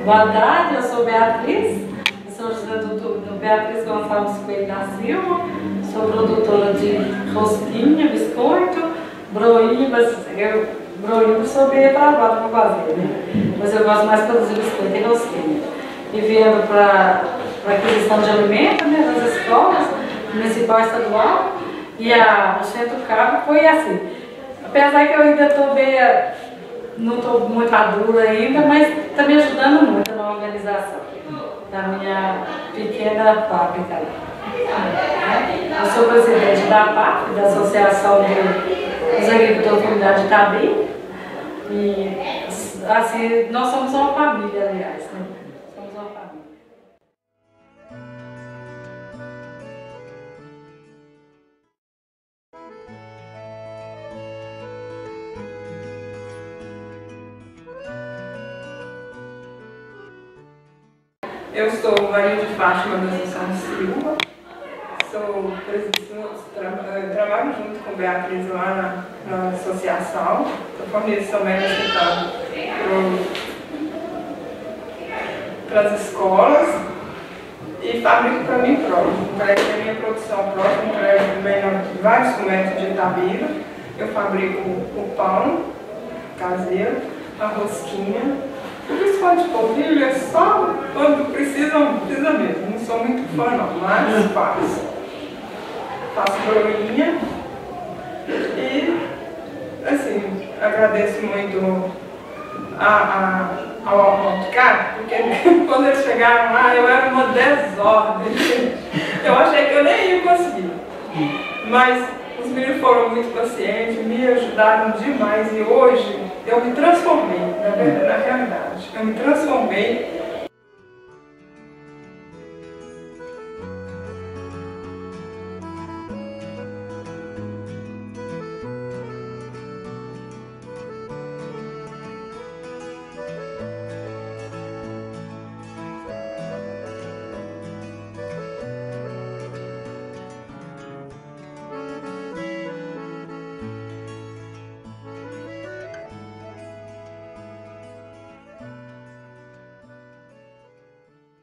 Boa tarde, eu sou Beatriz, sou do Beatriz Gonçalves Coelho da Silva, sou produtora de rosquinha, biscoito, broíbas. Broíbas sou bem trabalho para fazer, né? Mas eu gosto mais de produzir biscoito e rosquinha. E vindo para aquisição de alimentos, né, nas escolas, municipal e estadual, e o Centro Cabo foi assim. Apesar que eu ainda estou bem, não estou muito madura ainda, mas está me ajudando muito na organização da minha pequena fábrica. Eu sou presidente da APAP, da Associação dos Agricultores da Comunidade de Itabira, e assim, nós somos uma família, aliás, né? Somos uma família. Eu sou Maria de Fátima da Assunção Silva, trabalho junto com Beatriz lá na associação, estou fornecendo também no escritório para as escolas e fabrico para mim próprio. Entrego a minha produção própria, entrego também em vários comércios de Itabira. Eu fabrico o pão caseiro, a rosquinha. O biscoito de polvilho é só quando precisa mesmo, não sou muito fã não, mas faço. Faço broinha e, assim, agradeço muito ao Almocar, porque quando eles chegaram lá eu era uma desordem. Eu achei que eu nem ia conseguir, mas os meninos foram muito pacientes, me ajudaram demais e hoje eu me transformei, na realidade, eu me transformei.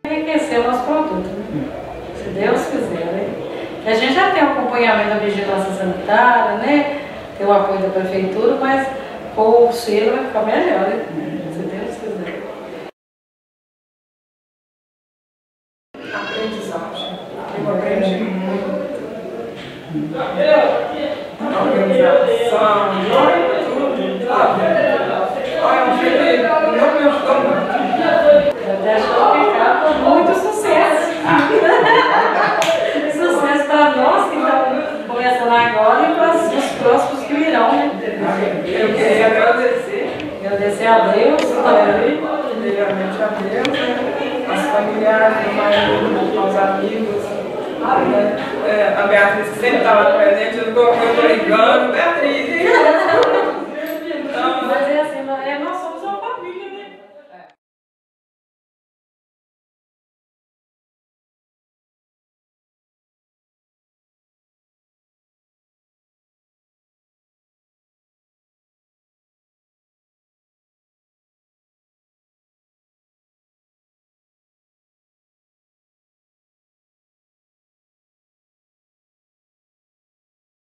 Enriquecer o nosso produto, né? Se Deus quiser, né? A gente já tem o acompanhamento da vigilância sanitária, né? Tem o apoio da prefeitura, mas com o selo vai ficar melhor, né? Se Deus quiser. Aprendizagem. Eu aprendi muito. Organização, tudo, sabe? Eu achei que não me ajudou muito. Muito sucesso! Sucesso para nós que estamos começando agora e para os próximos que virão, né? Eu queria agradecer a Deus também, primeiramente a Deus, né? Aos familiares, ao marido, aos amigos. A Beatriz sempre estava presente, eu estou brigando.